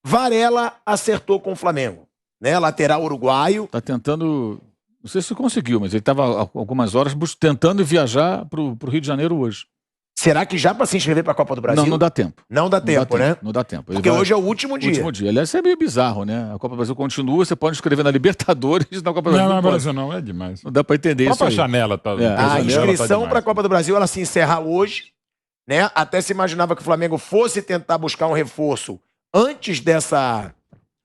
Varela acertou com o Flamengo, né? Lateral uruguaio. Tá tentando, não sei se conseguiu, mas ele estava há algumas horas tentando viajar para o Rio de Janeiro hoje. Será que já para se inscrever para a Copa do Brasil? Não dá tempo. Não dá tempo, né? Não dá tempo. Porque hoje é o último dia. Último dia. Aliás, isso é meio bizarro, né? A Copa do Brasil continua, você pode inscrever na Libertadores na Copa do Brasil. Não, Brasil não, é demais. Não dá para entender isso aí. A janela tá... A inscrição para a Copa do Brasil, ela se encerra hoje, né? Até se imaginava que o Flamengo fosse tentar buscar um reforço antes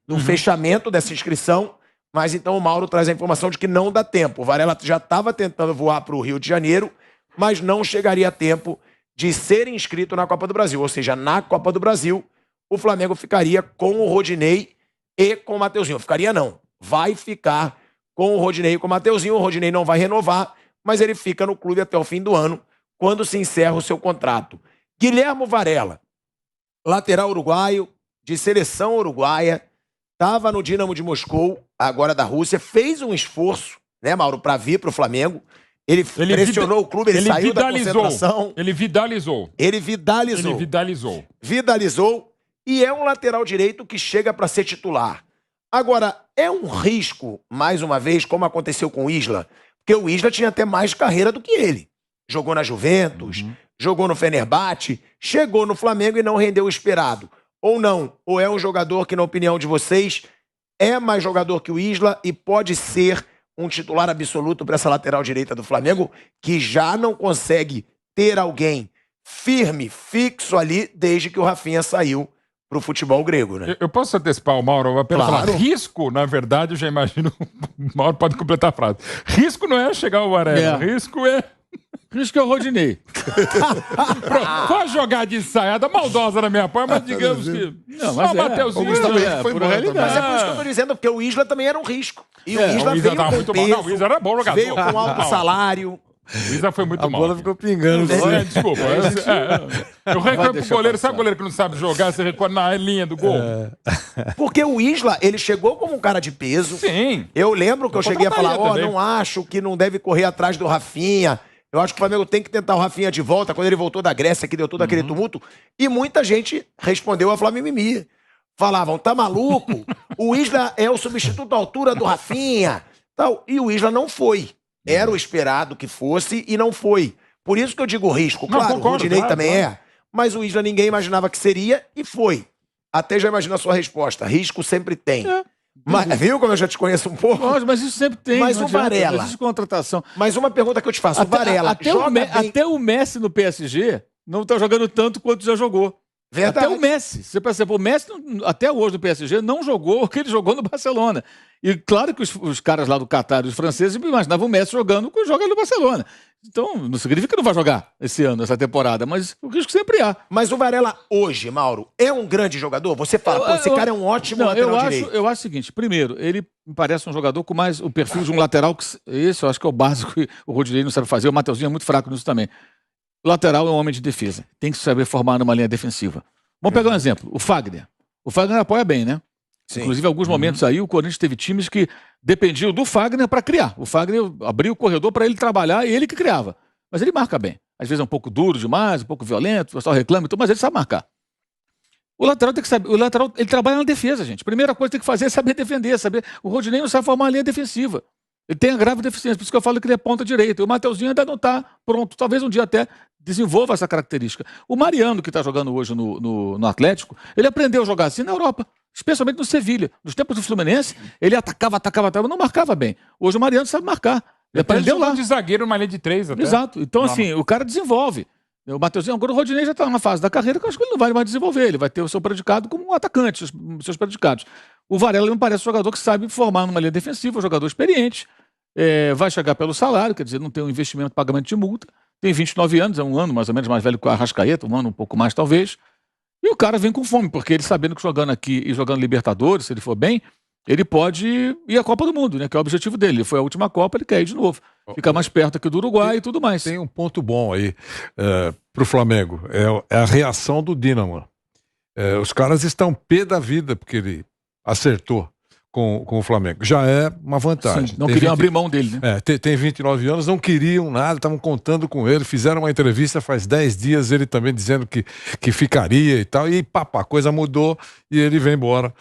do fechamento dessa inscrição, mas então o Mauro traz a informação de que não dá tempo. O Varela já estava tentando voar para o Rio de Janeiro, mas não chegaria a tempo de ser inscrito na Copa do Brasil. Ou seja, na Copa do Brasil, o Flamengo ficaria com o Rodinei e com o Mateuzinho. Ficaria não. Vai ficar com o Rodinei e com o Mateuzinho. O Rodinei não vai renovar, mas ele fica no clube até o fim do ano, quando se encerra o seu contrato. Guilhermo Varela, lateral uruguaio, de seleção uruguaia, estava no Dinamo de Moscou, agora da Rússia, fez um esforço, né, Mauro, para vir para o Flamengo. Ele pressionou o clube, ele saiu da concentração. Ele vidalizou. Vidalizou e é um lateral direito que chega para ser titular. Agora, é um risco, mais uma vez, como aconteceu com o Isla, porque o Isla tinha até mais carreira do que ele. Jogou na Juventus, jogou no Fenerbahçe, chegou no Flamengo e não rendeu o esperado. Ou não, ou é um jogador que, na opinião de vocês, é mais jogador que o Isla e pode ser um titular absoluto para essa lateral direita do Flamengo, que já não consegue ter alguém firme, fixo ali, desde que o Rafinha saiu para o futebol grego, né? Eu posso antecipar o Mauro? Apenas falar, risco, na verdade, eu já imagino, o Mauro pode completar a frase. Risco não é chegar ao Varela, risco é o Rodinei. Pode jogar de ensaiada maldosa na minha parte, mas digamos que... Não, mas o Mateuzinho foi por realidade. Mas é por isso que eu tô dizendo, porque o Isla também era um risco. E o Isla veio com muito peso, mal. Não, o Isla era bom jogador. Veio com alto salário. O Isla foi muito mal. A bola ficou pingando. Desculpa. Eu reclamo pro goleiro. Sabe o goleiro que não sabe jogar? Você recorre na linha do gol. Porque o Isla, ele chegou como um cara de peso. Sim. Eu lembro que eu cheguei a falar, não acho que não deve correr atrás do Rafinha. Eu acho que o Flamengo tem que tentar o Rafinha de volta, quando ele voltou da Grécia, que deu todo aquele tumulto. E muita gente respondeu a Flamengo Mimi. Falavam, tá maluco? O Isla é o substituto à altura do Rafinha. Tal. E o Isla não foi. Era o esperado que fosse e não foi. Por isso que eu digo risco. Claro, o Rodinei também é. Mas o Isla ninguém imaginava que seria e foi. Até já imagina a sua resposta. Risco sempre tem. Mas, viu como eu já te conheço um pouco? Nossa, mas isso sempre tem. Mas o Varela. Existe contratação. Mas uma pergunta que eu te faço. O Varela até o Messi no PSG não está jogando tanto quanto já jogou. Verdade. Até o Messi. Você percebe, o Messi, até hoje no PSG, não jogou o que ele jogou no Barcelona. E claro que os caras lá do Catar e os franceses imaginavam o Messi jogando o que joga no Barcelona. Então, não significa que não vai jogar esse ano, essa temporada, mas o risco sempre há. Mas o Varela hoje, Mauro, é um grande jogador? Você fala, esse cara é um ótimo lateral direito. Eu acho o seguinte, primeiro, ele me parece um jogador com mais o perfil de um lateral, que esse eu acho que é o básico que o Rodinei não sabe fazer, o Mateuzinho é muito fraco nisso também. O lateral é um homem de defesa, tem que saber formar numa linha defensiva. Vamos pegar um exemplo, o Fagner. O Fagner apoia bem, né? Sim. Inclusive, em alguns momentos aí, o Corinthians teve times que dependiam do Fagner para criar. O Fagner abria o corredor para ele trabalhar e ele que criava. Mas ele marca bem. Às vezes é um pouco duro demais, um pouco violento, o pessoal reclama, mas ele sabe marcar. O lateral tem que saber. O lateral, ele trabalha na defesa, gente. Primeira coisa que tem que fazer é saber defender, saber. O Rodinei não sabe formar uma linha defensiva. Ele tem a grave deficiência, por isso que eu falo que ele é ponta direita. E o Mateuzinho ainda não está pronto. Talvez um dia até desenvolva essa característica. O Mariano, que está jogando hoje no Atlético, ele aprendeu a jogar assim na Europa. Especialmente no Sevilha. Nos tempos do Fluminense, ele atacava, não marcava bem. Hoje o Mariano sabe marcar. Ele aprendeu lá. De zagueiro, uma linha de 3 até. Exato. Então, assim, o cara desenvolve. O Mateuzinho, agora o Rodinei já está numa fase da carreira que eu acho que ele não vai mais desenvolver. Ele vai ter o seu predicado como um atacante, os seus predicados. O Varela me parece um jogador que sabe formar numa linha defensiva, um jogador experiente. Vai chegar pelo salário, quer dizer, não tem um investimento, pagamento de multa. Tem 29 anos, é um ano mais ou menos mais velho que o Arrascaeta, um ano um pouco mais talvez. E o cara vem com fome, porque ele sabendo que jogando aqui e jogando Libertadores, se ele for bem, ele pode ir à Copa do Mundo, né? Que é o objetivo dele. Ele foi a última Copa, ele quer ir de novo. Fica mais perto aqui do Uruguai e tudo mais. Tem um ponto bom aí pro Flamengo. É a reação do Dinamo. Os caras estão pé da vida, porque ele acertou. com o Flamengo. Já é uma vantagem. Sim, não queriam abrir mão dele, né? Tem 29 anos, não queriam nada, estavam contando com ele, fizeram uma entrevista faz 10 dias, ele também dizendo que ficaria e tal, e a coisa mudou e ele vem embora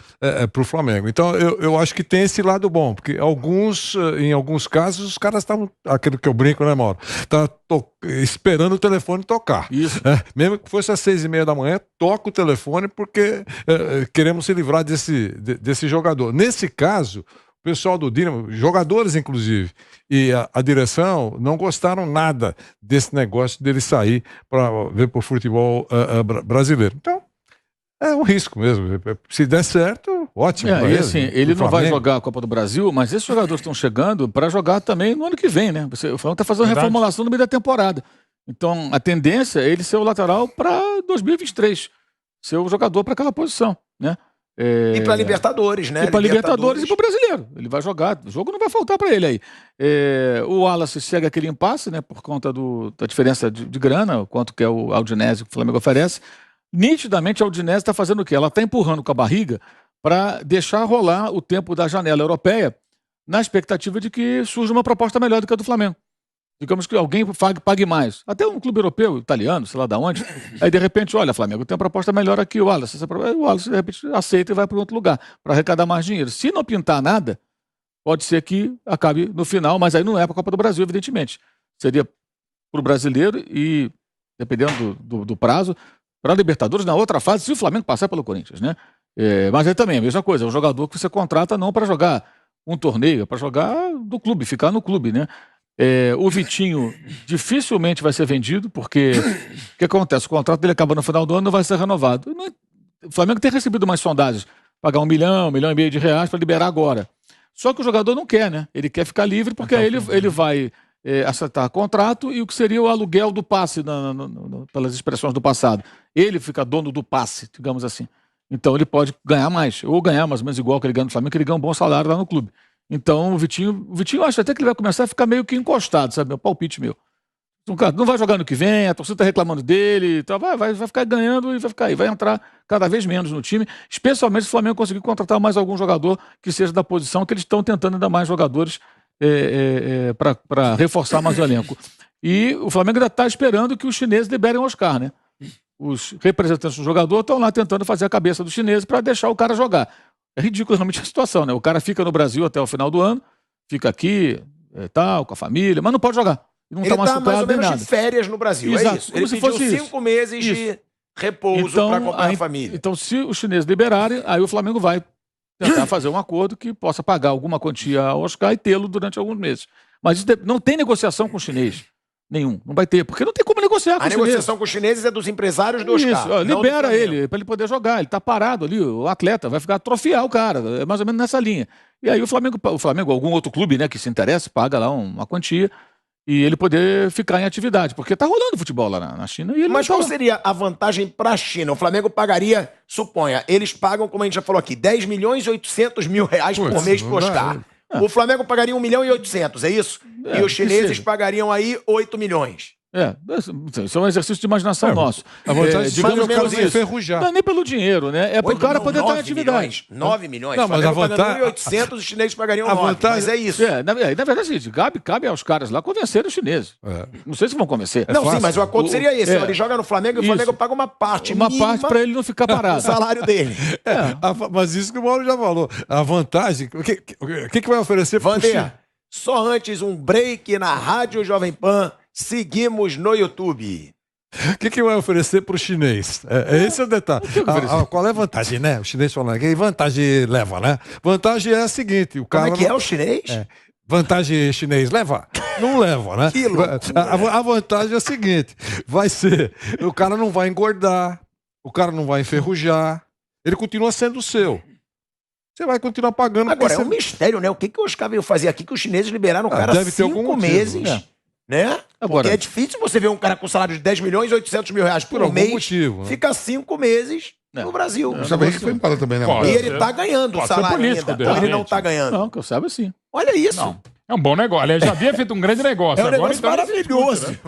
pro Flamengo. Então, eu acho que tem esse lado bom, porque em alguns casos, os caras estavam, aquilo que eu brinco, né, Mauro? Tá esperando o telefone tocar. Isso. Mesmo que fosse às 6h30 da manhã, toca o telefone porque queremos se livrar desse jogador. Nesse caso, o pessoal do Dínamo, jogadores inclusive, e a direção não gostaram nada desse negócio dele sair para ver pro futebol brasileiro. Então, é um risco mesmo. Se der certo, ótimo. E assim, ele não vai jogar a Copa do Brasil, mas esses jogadores estão chegando para jogar também no ano que vem, né? O Flamengo está fazendo reformulação no meio da temporada. Então, a tendência é ele ser o lateral para 2023. Ser o jogador para aquela posição, né? E para Libertadores, né? E para Libertadores e para o Brasileiro. Ele vai jogar. O jogo não vai faltar para ele aí. O Wallace segue aquele impasse, né? Por conta da diferença de grana, quanto que é o Udinese que o Flamengo oferece. Nitidamente, a Udinese está fazendo o quê? Ela está empurrando com a barriga para deixar rolar o tempo da janela europeia na expectativa de que surja uma proposta melhor do que a do Flamengo. Digamos que alguém pague mais. Até um clube europeu, italiano, sei lá de onde. Aí, de repente, olha, Flamengo, tem uma proposta melhor aqui, o Wallace. O Wallace, de repente, aceita e vai para outro lugar para arrecadar mais dinheiro. Se não pintar nada, pode ser que acabe no final, mas aí não é para a Copa do Brasil, evidentemente. Seria para o brasileiro e, dependendo do prazo, para a Libertadores na outra fase, se o Flamengo passar pelo Corinthians, né? Mas aí também a mesma coisa, é um jogador que você contrata não para jogar um torneio, é para jogar do clube, ficar no clube, né? O Vitinho dificilmente vai ser vendido, porque o que acontece? O contrato dele acaba no final do ano e não vai ser renovado. O Flamengo tem recebido umas sondagens, pagar 1 milhão, 1,5 milhão de reais para liberar agora. Só que o jogador não quer, né? Ele quer ficar livre, porque aí ele vai acertar contrato e o que seria o aluguel do passe, pelas expressões do passado. Ele fica dono do passe, digamos assim. Então ele pode ganhar mais, ou ganhar mais ou menos igual que ele ganha no Flamengo, que ele ganha um bom salário lá no clube. Então o Vitinho acho até que ele vai começar a ficar meio que encostado, sabe? Meu palpite meu. Não vai jogar no que vem, a torcida está reclamando dele, então vai ficar ganhando e vai entrar cada vez menos no time, especialmente se o Flamengo conseguir contratar mais algum jogador que seja da posição, que eles estão tentando ainda mais jogadores para reforçar mais o elenco. E o Flamengo ainda está esperando que os chineses liberem o Oscar, né? Os representantes do jogador estão lá tentando fazer a cabeça dos chineses para deixar o cara jogar. É ridículo realmente a situação, né? O cara fica no Brasil até o final do ano, fica aqui, tal, com a família, mas não pode jogar. Não ele está mais ou menos de férias no Brasil, exato, é isso. Ele pediu 5 meses de repouso para acompanhar a família. Então, se os chineses liberarem, aí o Flamengo vai tentar fazer um acordo que possa pagar alguma quantia ao Oscar e tê-lo durante alguns meses. Mas não tem negociação com o chinês. Nenhum. Não vai ter, porque não tem como negociar com os chineses. A negociação com os chineses é dos empresários do Oscar. Isso, libera ele, para ele poder jogar. Ele está parado ali, o atleta vai ficar atrofiar o cara. É mais ou menos nessa linha. E aí o Flamengo, algum outro clube, né, que se interessa, paga lá uma quantia e ele poder ficar em atividade. Porque está rolando futebol lá na China. E ele Mas qual seria a vantagem para a China? O Flamengo pagaria, suponha, eles pagam, como a gente já falou aqui, 10 milhões e 800 mil reais por mês pro Oscar. O Flamengo pagaria 1 milhão e 800, é isso? E os chineses pagariam aí 8 milhões. Isso é um exercício de imaginação nosso. A vantagem digamos que o cara enferrujar. Não é nem pelo dinheiro, né? É pro cara poder estar em atividade. 9 milhões. Não, mas a vantagem... 1.800, os chineses pagariam 9, mas é isso. Na verdade é o seguinte, cabe aos caras lá convencer os chineses. Não sei se vão convencer. Sim, mas o acordo seria esse. Ele joga no Flamengo e o Flamengo paga uma parte para ele não ficar parado. O salário dele. Mas isso que o Mauro já falou. A vantagem... O que vai oferecer pro Chile? Só antes um break na Rádio Jovem Pan. Seguimos no YouTube. O que vai oferecer para o chinês? Esse é o detalhe. Qual é a vantagem, né? O chinês falando, que vantagem leva, né? Vantagem é a seguinte: o cara. Como é que é o chinês? Vantagem chinês leva? Não leva, né? Que loucura. A vantagem é a seguinte: vai ser, o cara não vai engordar, o cara não vai enferrujar, ele continua sendo seu. Você vai continuar pagando. Agora, é um mistério, né? O que o Oscar veio fazer aqui que os chineses liberaram o cara 5 meses? Né? Agora, porque é difícil você ver um cara com salário de 10 milhões e 800 mil reais por mês, motivo, né? Fica 5 meses no Brasil. Sabe que foi embora também, né? E ele tá ganhando o salário ainda. Ou ele não tá ganhando? Não, que eu saiba sim. Olha isso. Não. É um bom negócio. Ele já havia feito um grande negócio. É um negócio então maravilhoso.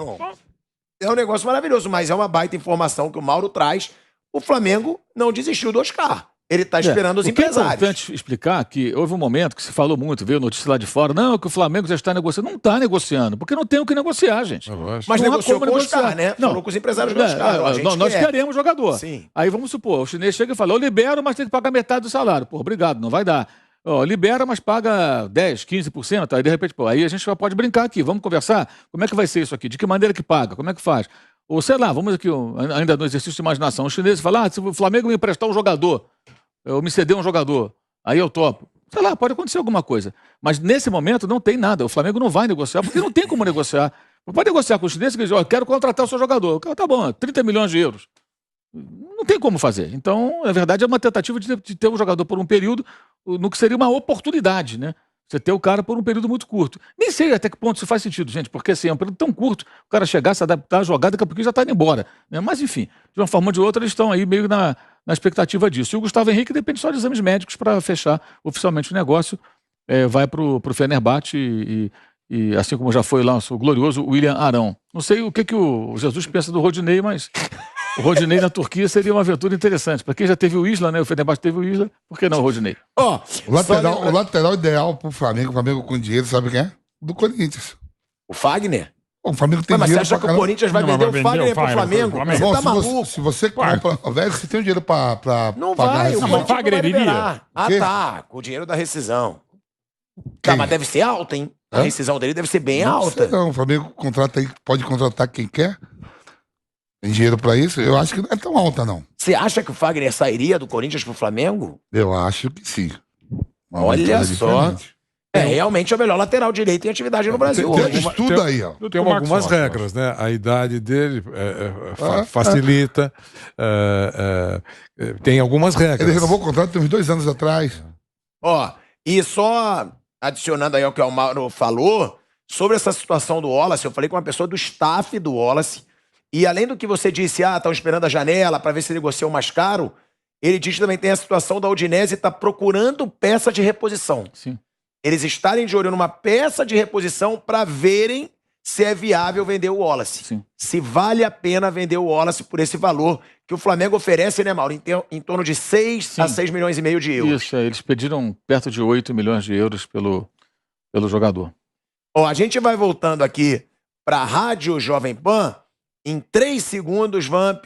É um negócio maravilhoso, mas é uma baita informação que o Mauro traz. O Flamengo não desistiu do Oscar. ele está esperando os empresários. É importante explicar que houve um momento que se falou muito, veio notícia lá de fora, não, que o Flamengo já está negociando. Não está negociando, porque não tem o que negociar, gente. Mas negociou com o Oscar, né? Não. Falou com os empresários do Oscar. Nós queremos jogador. Sim. Aí vamos supor, o chinês chega e fala, eu libero, mas tem que pagar metade do salário. Pô, obrigado, não vai dar. Libera, mas paga 10%, 15%. Aí de repente, aí a gente já pode brincar aqui, vamos conversar. Como é que vai ser isso aqui? De que maneira que paga? Como é que faz? Ou sei lá, vamos aqui, ainda no exercício de imaginação, o chinês fala, se o Flamengo me emprestar um jogador, eu me ceder um jogador, aí eu topo. Sei lá, pode acontecer alguma coisa. Mas nesse momento não tem nada. O Flamengo não vai negociar, porque não tem como negociar. Pode negociar com o chinês que diz, eu quero contratar o seu jogador. O cara, tá bom, 30 milhões de euros. Não tem como fazer. Então, na verdade, é uma tentativa de ter um jogador por um período, no que seria uma oportunidade, né? Você ter o cara por um período muito curto. Nem sei até que ponto isso faz sentido, gente, porque assim, é um período tão curto, o cara chegar, se adaptar, jogar, daqui a pouquinho já está indo embora. Né? Mas, enfim, de uma forma ou de outra, eles estão aí meio na expectativa disso. E o Gustavo Henrique depende só de exames médicos para fechar oficialmente o negócio. Vai para o Fenerbahçe e assim como já foi lá o glorioso William Arão. Não sei o que o Jesus pensa do Rodinei, mas o Rodinei na Turquia seria uma aventura interessante. Para quem já teve o Isla, né? O Fenerbahçe teve o Isla, por que não o Rodinei? O lateral ideal pro Flamengo, o Flamengo com dinheiro, sabe quem é? Do Corinthians. O Fagner? O Flamengo tem Mas dinheiro. Mas você acha que o Corinthians vai vender o Fagner pro Flamengo? Você tá maluco? Se você compra, velho, você tem o dinheiro pra não pagar vai, a o Fagner iria. Tá, com o dinheiro da rescisão. Tá, mas deve ser alta, hein? A rescisão dele deve ser bem alta. Não, o Flamengo pode contratar quem quer. Tem dinheiro pra isso? Eu acho que não é tão alta, não. Você acha que o Fagner sairia do Corinthians pro Flamengo? Eu acho que sim. Olha só. Realmente é o melhor lateral direito em atividade no Brasil hoje. Tudo aí, ó. Tem algumas regras, né? A idade dele facilita. Tem algumas regras. Ele renovou o contrato tem uns 2 anos atrás. E só adicionando aí ao que o Mauro falou, sobre essa situação do Wallace, eu falei com uma pessoa do staff do Wallace, e além do que você disse, estão esperando a janela para ver se negocia o mais caro, ele diz que também tem a situação da Udinese estar procurando peça de reposição. Sim. Eles estarem de olho numa peça de reposição para verem se é viável vender o Wallace. Sim. Se vale a pena vender o Wallace por esse valor que o Flamengo oferece, né, Mauro? Em torno de 6 a 6 milhões e meio de euros. Isso, eles pediram perto de 8 milhões de euros pelo jogador. A gente vai voltando aqui para a Rádio Jovem Pan em 3 segundos, Vamp.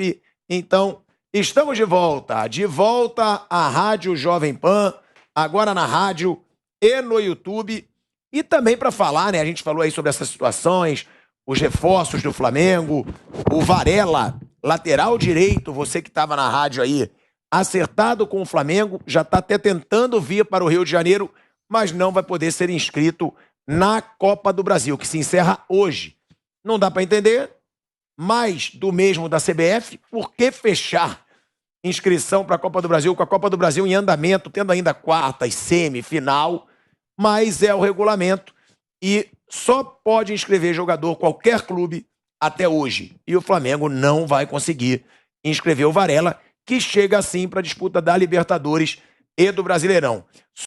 Então, estamos de volta. De volta à Rádio Jovem Pan, agora na rádio e no YouTube. E também para falar, né? A gente falou aí sobre essas situações, os reforços do Flamengo, o Varela, lateral direito, você que estava na rádio aí, acertado com o Flamengo, já está até tentando vir para o Rio de Janeiro, mas não vai poder ser inscrito na Copa do Brasil, que se encerra hoje. Não dá para entender, mas do mesmo da CBF, por que fechar inscrição para a Copa do Brasil, com a Copa do Brasil em andamento, tendo ainda quartas, semifinal, mas é o regulamento e só pode inscrever jogador qualquer clube até hoje. E o Flamengo não vai conseguir inscrever o Varela, que chega assim para a disputa da Libertadores e do Brasileirão.